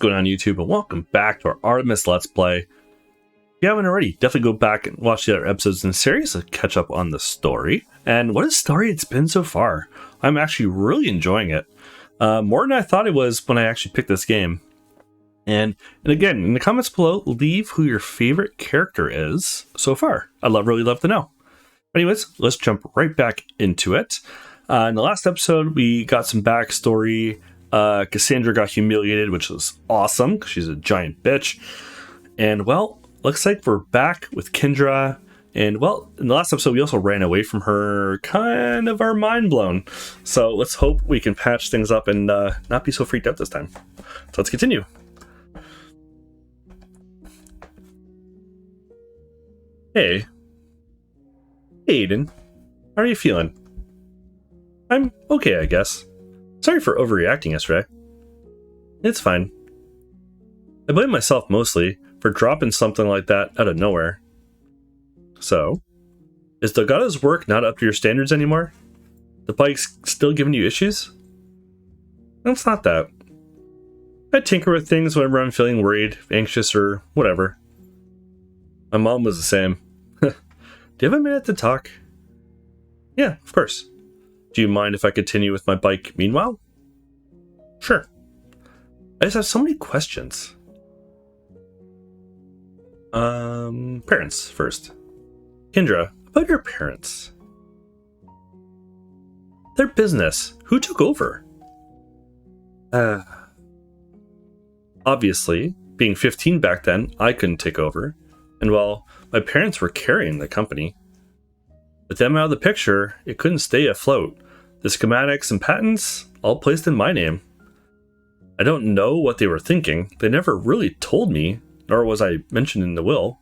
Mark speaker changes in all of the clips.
Speaker 1: going on YouTube, and welcome back to our Artemis Let's Play. If you haven't already, definitely go back and watch the other episodes in the series to catch up on the story. And what a story it's been so far. I'm actually really enjoying it. More than I thought it was when I actually picked this game. And again, in the comments below, leave who your favorite character is so far. I'd really love to know. Anyways, let's jump right back into it. In the last episode, we got some backstory. Cassandra got humiliated, which was awesome because she's a giant bitch. And well, looks like we're back with Kendra. And well, in the last episode, we also ran away from her, kind of our mind blown. So let's hope we can patch things up and not be so freaked out this time. So let's continue. Hey. Hey, Aiden. How are you feeling? I'm okay, I guess. Sorry for overreacting yesterday. It's fine. I blame myself mostly for dropping something like that out of nowhere. So, is Delgado's work not up to your standards anymore? The bike's still giving you issues? No, it's not that. I tinker with things whenever I'm feeling worried, anxious, or whatever. My mom was the same. Do you have a minute to talk? Yeah, of course. Do you mind if I continue with my bike meanwhile? Sure. I just have so many questions. Parents first. Kendra, about your parents. Their business. Who took over? Obviously, being 15 back then, I couldn't take over. And well, my parents were carrying the company. With them out of the picture, it couldn't stay afloat. The schematics and patents, all placed in my name. I don't know what they were thinking. They never really told me, nor was I mentioned in the will.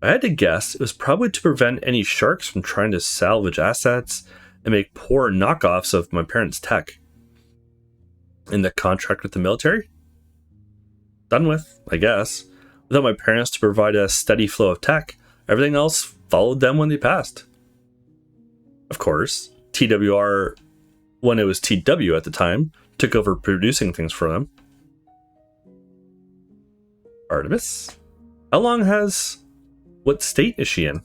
Speaker 1: I had to guess it was probably to prevent any sharks from trying to salvage assets and make poor knockoffs of my parents' tech. In the contract with the military? Done with, I guess. Without my parents to provide a steady flow of tech, everything else followed them when they passed. Of course, TWR, when it was TW at the time, took over producing things for them. Artemis? How long has... What state is she in?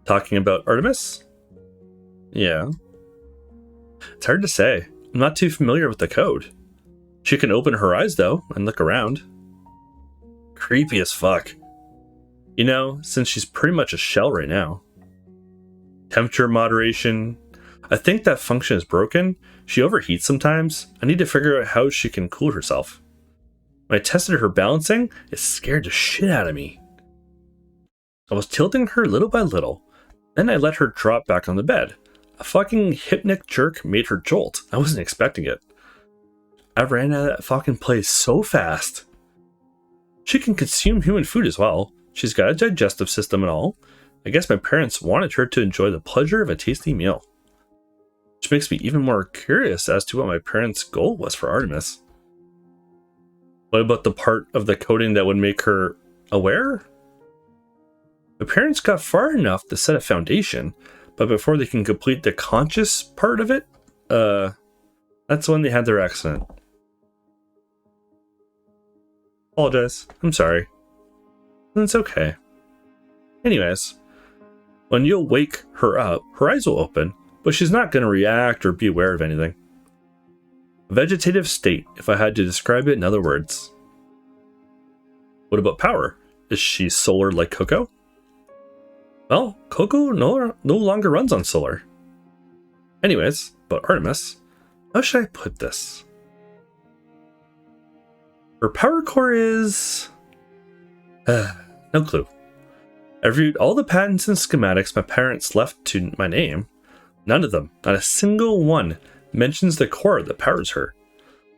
Speaker 1: Talking about Artemis? Yeah. It's hard to say. I'm not too familiar with the code. She can open her eyes, though, and look around. Creepy as fuck. You know, since she's pretty much a shell right now. Temperature moderation. I think that function is broken. She overheats sometimes. I need to figure out how she can cool herself. When I tested her balancing, it scared the shit out of me. I was tilting her little by little. Then I let her drop back on the bed. A fucking hypnic jerk made her jolt. I wasn't expecting it. I ran out of that fucking place so fast. She can consume human food as well. She's got a digestive system and all. I guess my parents wanted her to enjoy the pleasure of a tasty meal. Which makes me even more curious as to what my parents' goal was for Artemis. What about the part of the coding that would make her aware? My parents got far enough to set a foundation, but before they can complete the conscious part of it, that's when they had their accident. Apologize. I'm sorry. It's okay. Anyways, when you'll wake her up, her eyes will open, but she's not going to react or be aware of anything. A vegetative state, if I had to describe it in other words. What about power? Is she solar like Coco? Well, Coco no longer runs on solar. Anyways, about Artemis, how should I put this? Her power core is... no clue. I reviewed all the patents and schematics my parents left to my name. None of them, not a single one, mentions the core that powers her.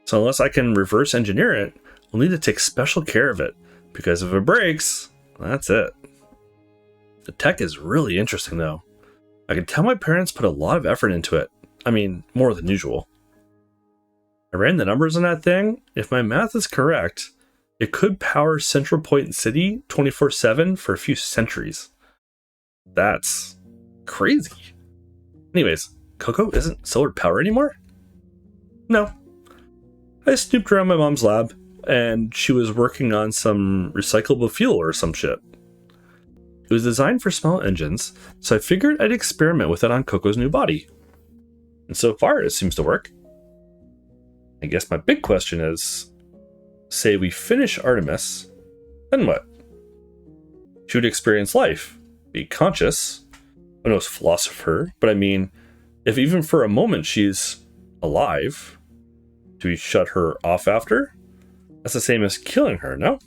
Speaker 1: So unless I can reverse engineer it, I'll need to take special care of it, because if it breaks, that's it. The tech is really interesting though. I can tell my parents put a lot of effort into it. I mean, more than usual. I ran the numbers on that thing. If my math is correct, it could power Central Point City 24/7 for a few centuries. That's crazy. Anyways, Coco isn't solar power anymore? No. I snooped around my mom's lab, and she was working on some recyclable fuel or some shit. It was designed for small engines, so I figured I'd experiment with it on Coco's new body. And so far, it seems to work. I guess my big question is, say we finish Artemis, then what? She would experience life, be conscious. I know it's philosopher, but I mean, if even for a moment she's alive, do we shut her off after? That's the same as killing her, no?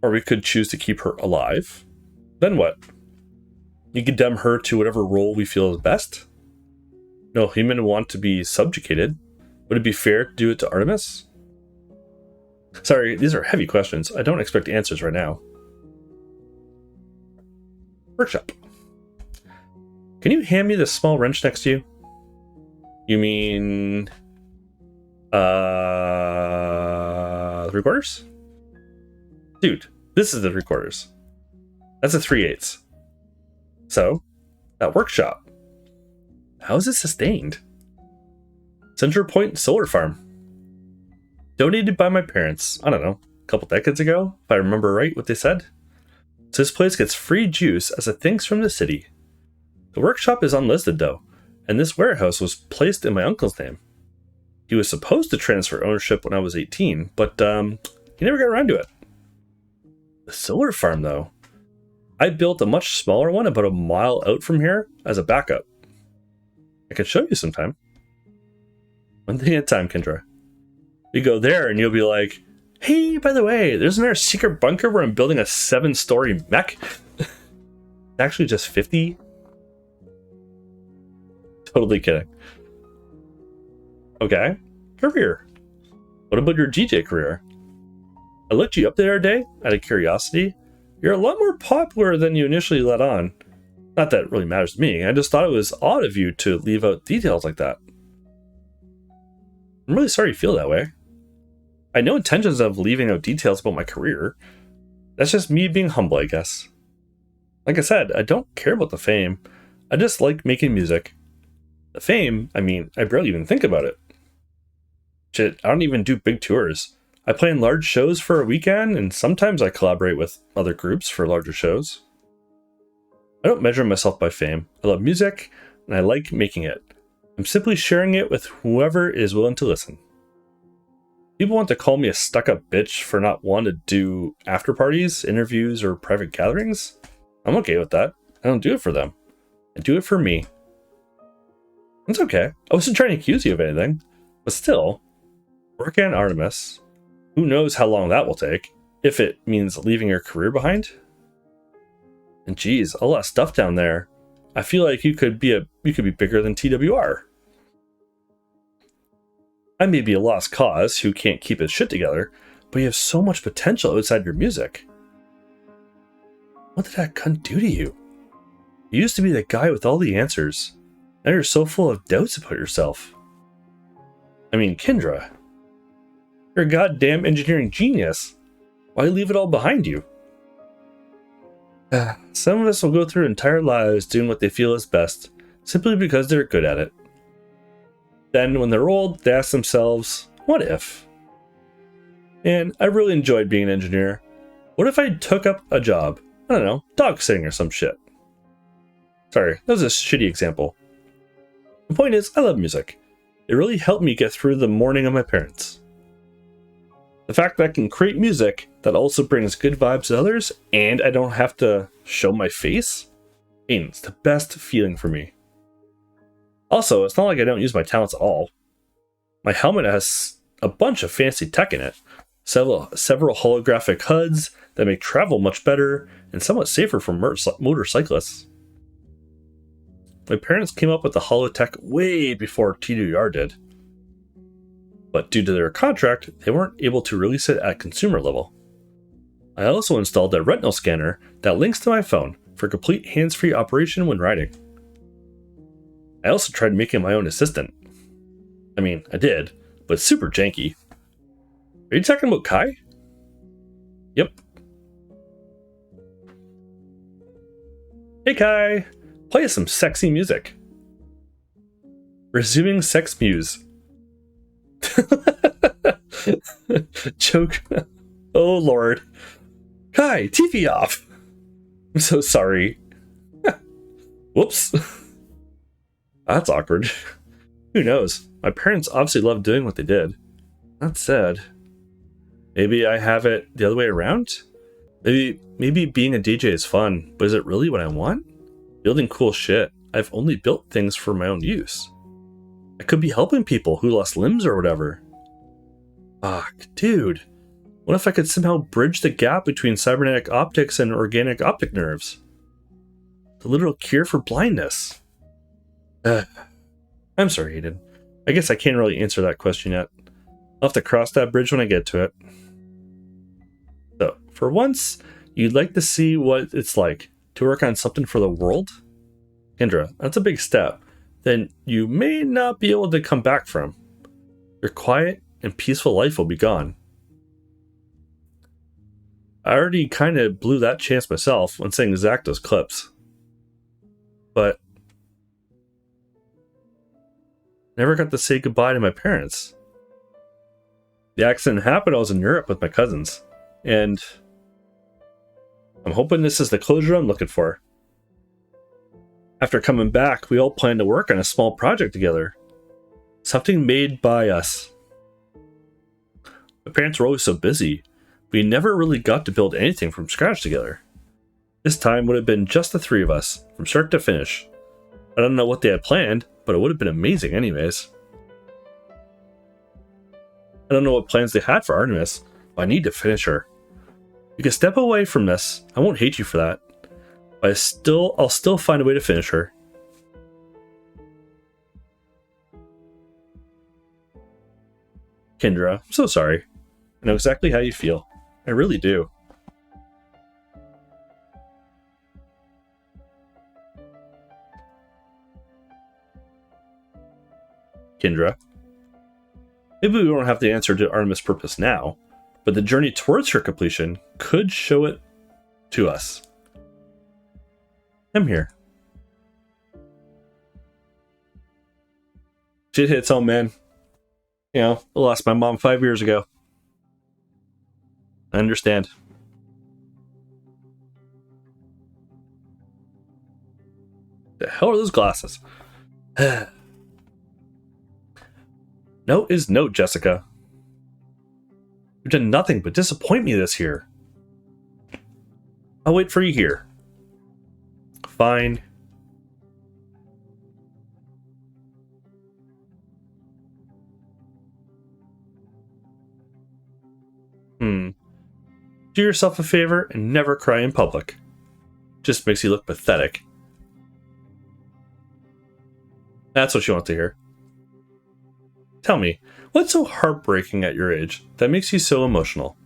Speaker 1: Or we could choose to keep her alive. Then what? You condemn her to whatever role we feel is best? No human would want to be subjugated. Would it be fair to do it to Artemis? Sorry, these are heavy questions. I don't expect answers right now. Workshop. Can you hand me the small wrench next to you? You mean... the recorders? Dude, this is the recorders. That's a 3/8. So, that workshop. How is it sustained? Central Point Solar Farm. Donated by my parents, I don't know, a couple decades ago, if I remember right what they said. So this place gets free juice as a thanks from the city. The workshop is unlisted though, and this warehouse was placed in my uncle's name. He was supposed to transfer ownership when I was 18, but he never got around to it. The solar farm though. I built a much smaller one about a mile out from here as a backup. I could show you sometime. One thing at a time, Kendra. You go there and you'll be like, hey, by the way, there's another secret bunker where I'm building a 7-story mech. Actually just 50. Totally kidding. Okay. Career. What about your DJ career? I looked you up the other day out of curiosity. You're a lot more popular than you initially let on. Not that it really matters to me. I just thought it was odd of you to leave out details like that. I'm really sorry you feel that way. I had no intentions of leaving out details about my career. That's just me being humble, I guess. Like I said, I don't care about the fame. I just like making music. The fame, I mean, I barely even think about it. Shit, I don't even do big tours. I play in large shows for a weekend, and sometimes I collaborate with other groups for larger shows. I don't measure myself by fame. I love music, and I like making it. I'm simply sharing it with whoever is willing to listen. People want to call me a stuck-up bitch for not wanting to do after parties, interviews, or private gatherings. I'm okay with that. I don't do it for them. I do it for me. It's okay. I wasn't trying to accuse you of anything. But still, working on Artemis, who knows how long that will take, if it means leaving your career behind? And geez, all that stuff down there. I feel like you could be bigger than TWR. I may be a lost cause who can't keep his shit together, but you have so much potential outside your music. What did that cunt do to you? You used to be the guy with all the answers. Now you're so full of doubts about yourself. I mean, Kendra, you're a goddamn engineering genius. Why leave it all behind you? Some of us will go through entire lives doing what they feel is best, simply because they're good at it. Then, when they're old, they ask themselves, what if? And I really enjoyed being an engineer. What if I took up a job? I don't know, dog sitting or some shit. Sorry, that was a shitty example. The point is, I love music. It really helped me get through the mourning of my parents. The fact that I can create music that also brings good vibes to others, and I don't have to show my face, it's the best feeling for me. Also, it's not like I don't use my talents at all. My helmet has a bunch of fancy tech in it, several holographic HUDs that make travel much better and somewhat safer for motorcyclists. My parents came up with the holotech way before TWR did. But due to their contract, they weren't able to release it at consumer level. I also installed a retinal scanner that links to my phone for complete hands-free operation when riding. I also tried making my own assistant. I mean, I did, but it's super janky. Are you talking about Kai? Yep. Hey Kai, play us some sexy music. Resuming Sex Muse. Joke. Oh, Lord. Kai, TV off. I'm so sorry. Whoops. That's awkward. Who knows? My parents obviously loved doing what they did. That said, maybe I have it the other way around? Maybe being a DJ is fun, but is it really what I want? Building cool shit. I've only built things for my own use. I could be helping people who lost limbs or whatever. Fuck, dude. What if I could somehow bridge the gap between cybernetic optics and organic optic nerves? The literal cure for blindness. I'm sorry, Hayden. I guess I can't really answer that question yet. I'll have to cross that bridge when I get to it. So, for once, you'd like to see what it's like to work on something for the world? Kendra, that's a big step. Then you may not be able to come back from. Your quiet and peaceful life will be gone. I already kind of blew that chance myself when saying Zacto's clips. But never got to say goodbye to my parents. The accident happened, I was in Europe with my cousins, and I'm hoping this is the closure I'm looking for. After coming back, we all planned to work on a small project together. Something made by us. My parents were always so busy, we never really got to build anything from scratch together. This time would have been just the three of us, from start to finish. I don't know what they had planned, but it would have been amazing anyways. I don't know what plans they had for Artemis, but I need to finish her. You can step away from this, I won't hate you for that. But I'll still find a way to finish her. Kendra, I'm so sorry. I know exactly how you feel. I really do. Kendra. Maybe we don't have the answer to Artemis' purpose now, but the journey towards her completion could show it to us. I'm here. Shit hits home, man. You know, I lost my mom 5 years ago. I understand. The hell are those glasses? Note is note, Jessica. You've done nothing but disappoint me this year. I'll wait for you here. Fine. Do yourself a favor and never cry in public. Just makes you look pathetic. That's what you want to hear. Tell me, what's so heartbreaking at your age that makes you so emotional?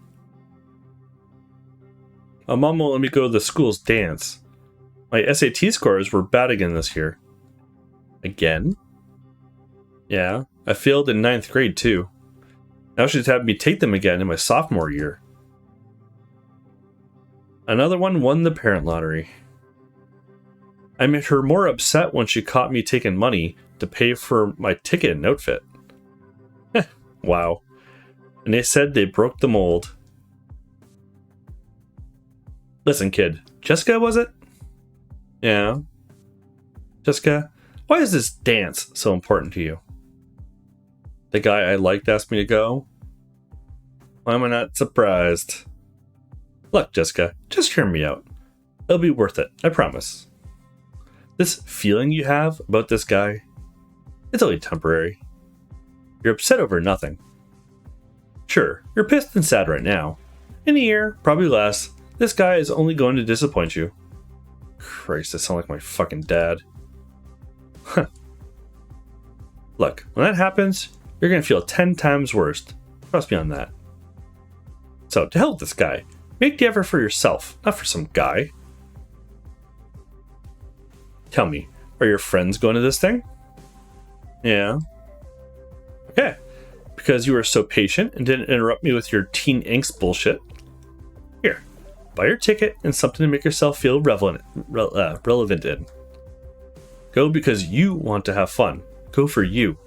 Speaker 1: My mom won't let me go to the school's dance. My SAT scores were bad again this year. Again? Yeah, I failed in 9th grade too. Now she's having me take them again in my sophomore year. Another one won the parent lottery. I made her more upset when she caught me taking money to pay for my ticket and outfit. Wow. And they said they broke the mold. Listen, kid. Jessica, was it? Yeah. Jessica, why is this dance so important to you? The guy I liked asked me to go? Why am I not surprised? Look, Jessica, just hear me out. It'll be worth it, I promise. This feeling you have about this guy, it's only temporary. You're upset over nothing. Sure, you're pissed and sad right now. In a year, probably less, this guy is only going to disappoint you. Christ, I sound like my fucking dad. Look, when that happens, you're going to feel 10 times worse. Trust me on that. So, to hell with this guy. Make the effort for yourself, not for some guy. Tell me, are your friends going to this thing? Yeah. Okay. Because you were so patient and didn't interrupt me with your teen angst bullshit. Here, buy your ticket and something to make yourself feel relevant in. Go because you want to have fun. Go for you.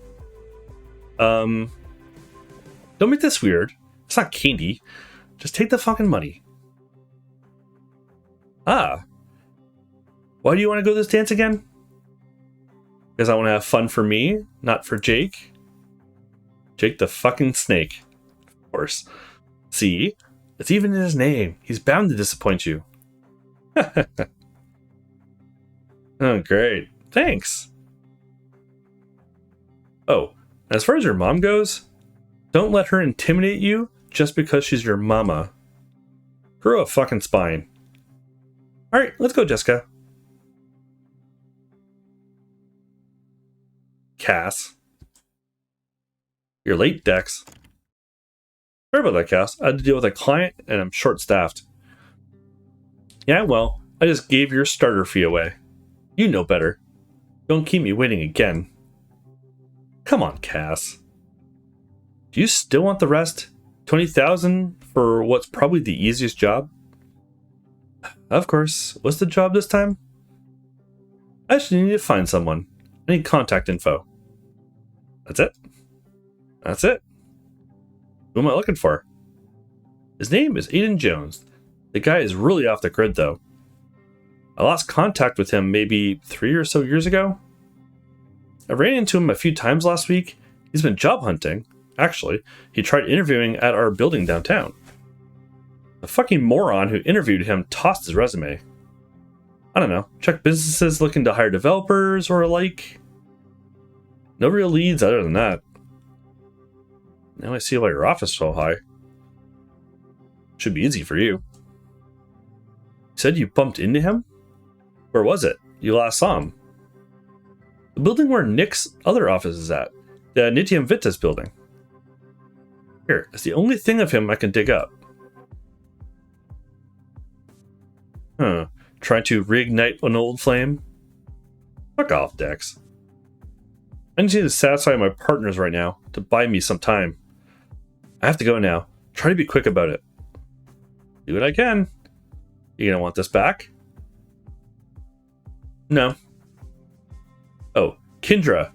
Speaker 1: Don't make this weird. It's not candy. Just take the fucking money. Ah. Why do you want to go to this dance again? Because I want to have fun for me, not for Jake. Jake the fucking snake. Of course. See? It's even in his name. He's bound to disappoint you. Oh, great. Thanks. Oh, as far as your mom goes, don't let her intimidate you just because she's your mama. Grow a fucking spine. Alright, let's go, Jessica. Cass. You're late, Dex. Sorry about that, Cass. I had to deal with a client and I'm short-staffed. Yeah, well, I just gave your starter fee away. You know better. Don't keep me waiting again. Come on, Cass. Do you still want the rest? 20,000 for what's probably the easiest job? Of course. What's the job this time? I just need to find someone. I need contact info. That's it? That's it. Who am I looking for? His name is Aiden Jones. The guy is really off the grid, though. I lost contact with him maybe 3 or so years ago. I ran into him a few times last week. He's been job hunting. Actually, he tried interviewing at our building downtown. The fucking moron who interviewed him tossed his resume. I don't know, check businesses looking to hire developers or alike. No real leads other than that. Now I see why your office is so high. Should be easy for you. You said you bumped into him? Where was it? You last saw him. The building where Nick's other office is at. The Nitium Vitas building. Here, it's the only thing of him I can dig up. Huh. Trying to reignite an old flame? Fuck off, Dex. I need to satisfy my partners right now to buy me some time. I have to go now. Try to be quick about it. Do what I can. You gonna want this back? No. Oh, Kendra.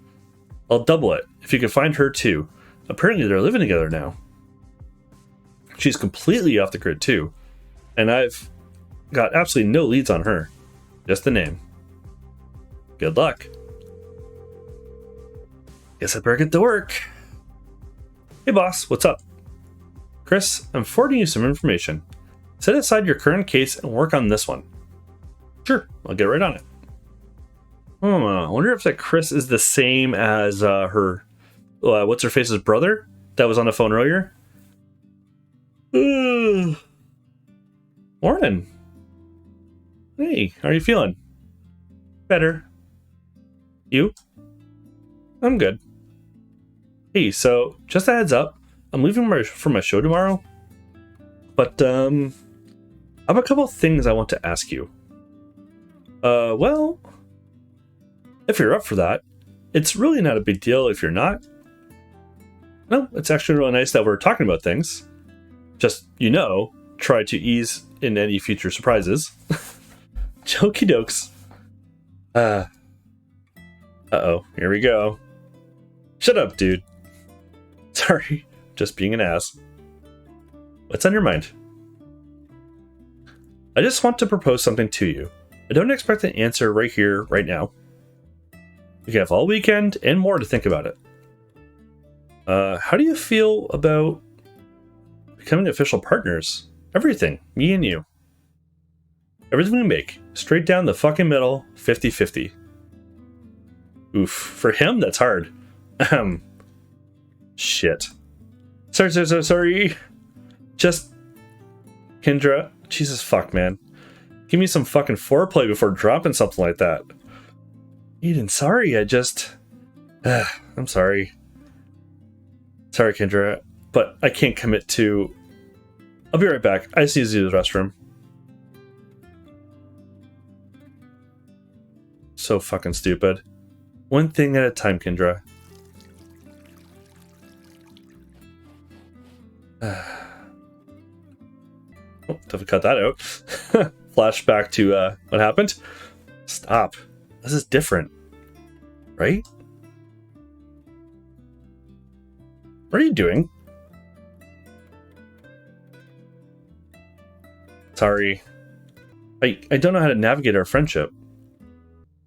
Speaker 1: I'll double it if you can find her too. Apparently they're living together now. She's completely off the grid too. And I've got absolutely no leads on her. Just the name. Good luck. Guess I better get to work. Hey boss, what's up? Chris, I'm forwarding you some information. Set aside your current case and work on this one. Sure, I'll get right on it. I wonder if that Chris is the same as her, what's her face's brother that was on the phone earlier. Morning. Hey, how are you feeling? Better. You? I'm good. Hey, so just a heads up, I'm leaving for my show tomorrow, but I have a couple things I want to ask you. Well, if you're up for that, it's really not a big deal if you're not. No, it's actually really nice that we're talking about things. Just, try to ease in any future surprises. Jokey dokes. Uh-oh, here we go. Shut up, dude. Sorry, just being an ass. What's on your mind? I just want to propose something to you. I don't expect an answer right here, right now. You can have all weekend and more to think about it. How do you feel about becoming official partners? Everything, me and you. Everything we make, straight down the fucking middle, 50-50. Oof, for him, that's hard. Shit. Sorry. Just, Kendra, Jesus fuck, man. Give me some fucking foreplay before dropping something like that. Eden, sorry, I'm sorry. Sorry, Kendra, but I can't commit to... I'll be right back. I just need to use the restroom. So fucking stupid. One thing at a time, Kendra. Oh, have to cut that out. Flashback to what happened. Stop. This is different. Right? What are you doing? Sorry. I don't know how to navigate our friendship.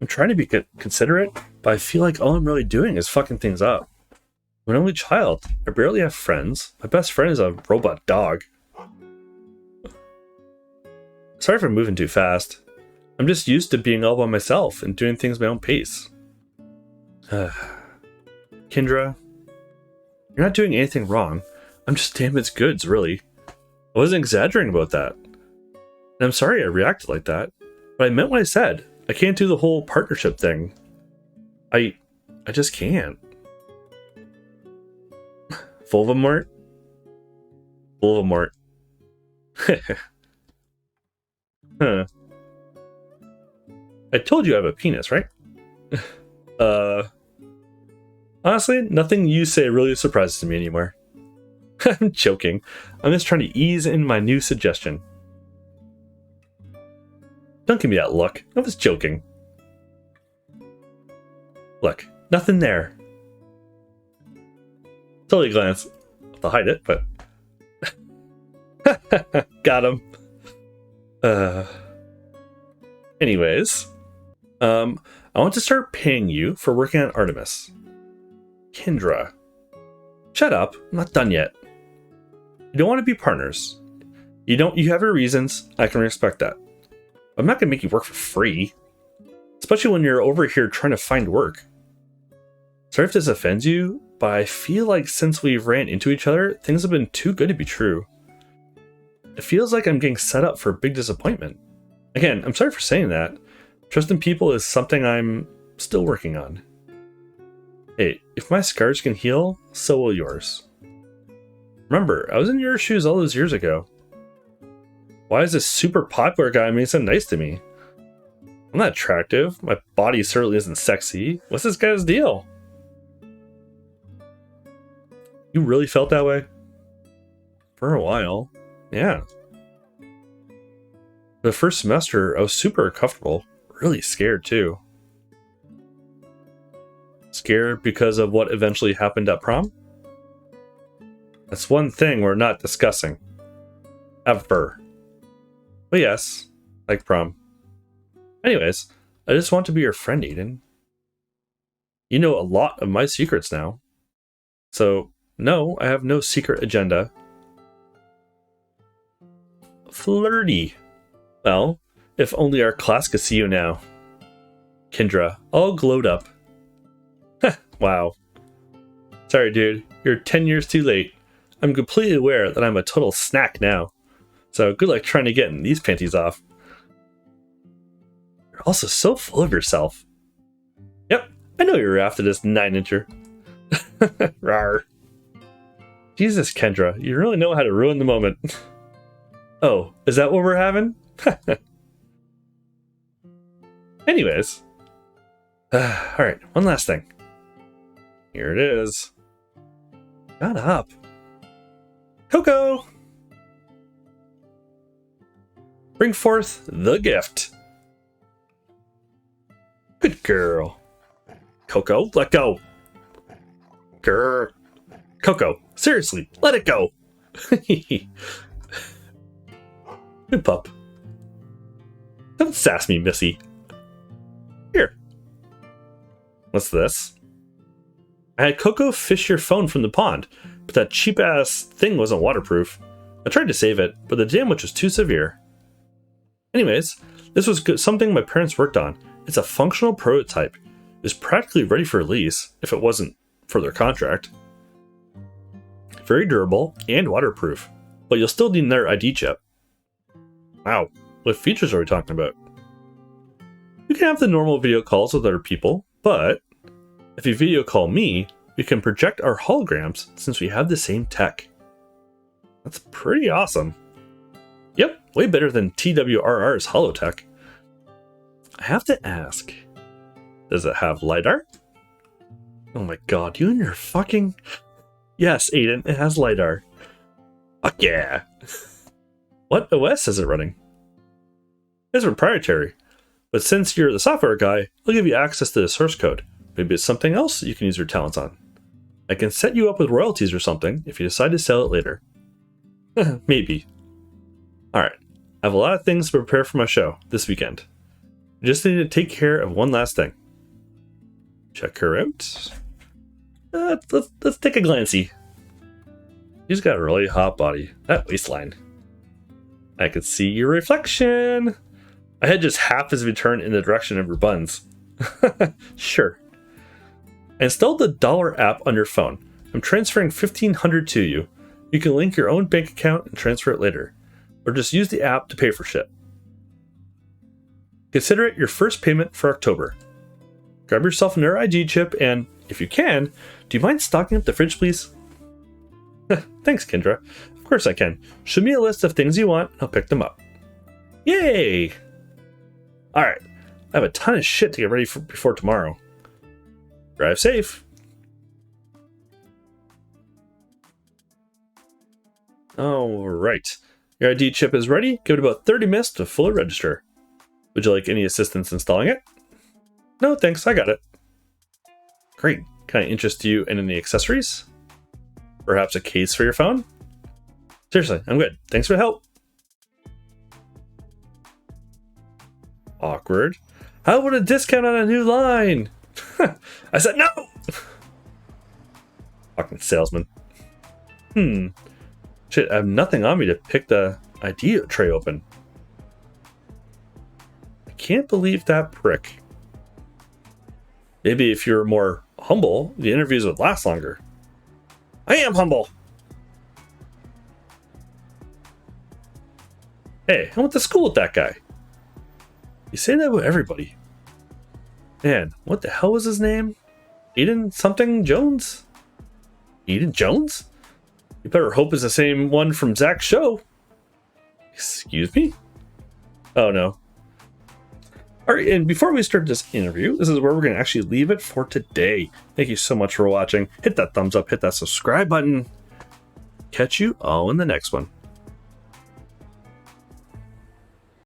Speaker 1: I'm trying to be considerate, but I feel like all I'm really doing is fucking things up. I'm an only child. I barely have friends. My best friend is a robot dog. Sorry if I'm moving too fast. I'm just used to being all by myself and doing things my own pace. Kendra, you're not doing anything wrong. I'm just damaged goods, really. I wasn't exaggerating about that. And I'm sorry I reacted like that, but I meant what I said. I can't do the whole partnership thing. I just can't. Voldemort? Voldemort. Huh. I told you I have a penis, right? Honestly, nothing you say really surprises me anymore. I'm joking. I'm just trying to ease in my new suggestion. Don't give me that look. I was joking. Look, nothing there. Totally glance. I'll hide it, but... Got him. Anyways. I want to start paying you for working on Artemis. Kendra. Shut up. I'm not done yet. You don't want to be partners. You have your reasons. I can respect that. I'm not going to make you work for free. Especially when you're over here trying to find work. Sorry if this offends you, but I feel like since we've ran into each other, things have been too good to be true. It feels like I'm getting set up for a big disappointment. Again, I'm sorry for saying that. Trusting people is something I'm still working on. Hey, if my scars can heal, so will yours. Remember, I was in your shoes all those years ago. Why is this super popular guy being so nice to me? I'm not attractive. My body certainly isn't sexy. What's this guy's deal? You really felt that way? For a while. Yeah. The first semester, I was super uncomfortable. Really scared, too. Scared because of what eventually happened at prom? That's one thing we're not discussing. Ever. But yes, like prom. Anyways, I just want to be your friend, Aiden. You know a lot of my secrets now. So, no, I have no secret agenda. Flirty. Well, if only our class could see you now. Kendra, all glowed up. Wow. Sorry, dude. You're 10 years too late. I'm completely aware that I'm a total snack now. So good luck trying to get these panties off. You're also so full of yourself. Yep, I know you're after this 9-incher. Rawr. Jesus, Kendra, you really know how to ruin the moment. Oh, is that what we're having? Anyways. Alright, one last thing. Here it is. Shut up. Coco! Bring forth the gift. Good girl. Coco, let go. Grr. Coco, seriously, let it go. Good pup. Don't sass me, Missy. Here. What's this? I had Coco fish your phone from the pond, but that cheap-ass thing wasn't waterproof. I tried to save it, but the damage was too severe. Anyways, this was something my parents worked on. It's a functional prototype. It was practically ready for release, if it wasn't for their contract. Very durable and waterproof, but you'll still need another ID chip. Wow, what features are we talking about? You can have the normal video calls with other people, but if you video call me, we can project our holograms since we have the same tech. That's pretty awesome. Yep, way better than TWRR's holotech. I have to ask, does it have LiDAR? Oh my god, you and your fucking... Yes, Aiden, it has LiDAR. Fuck yeah. What OS is it running? It's proprietary, but since you're the software guy, I'll give you access to the source code. Maybe it's something else you can use your talents on. I can set you up with royalties or something if you decide to sell it later. Maybe. Alright, I have a lot of things to prepare for my show this weekend. I just need to take care of one last thing. Check her out. Let's take a glancey. She's got a really hot body. That waistline. I could see your reflection. I had just half as we turned in the direction of her buns. Sure. I installed the Dollar app on your phone. I'm transferring $1,500 to you. You can link your own bank account and transfer it later. Or just use the app to pay for shit. Consider it your first payment for October. Grab yourself an RID chip and, if you can, do you mind stocking up the fridge, please? Thanks, Kendra. Of course I can. Show me a list of things you want, and I'll pick them up. Yay! Alright, I have a ton of shit to get ready for before tomorrow. Drive safe. Alright, your ID chip is ready. Give it about 30 minutes to fully register. Would you like any assistance installing it? No, thanks, I got it. Great. Can I interest you in any accessories? Perhaps a case for your phone? Seriously, I'm good. Thanks for the help. Awkward. How about a discount on a new line? I said no! Fucking salesman. Shit, I have nothing on me to pick the ID tray open. I can't believe that prick. Maybe if you're more humble, the interviews would last longer. I am humble! Hey, I went to school with that guy. You say that with everybody. Man, what the hell was his name? Eden something Jones? Eden Jones? You better hope it's the same one from Zach's show. Excuse me? Oh no. Alright, and before we start this interview, this is where we're going to actually leave it for today. Thank you so much for watching. Hit that thumbs up, hit that subscribe button. Catch you all in the next one.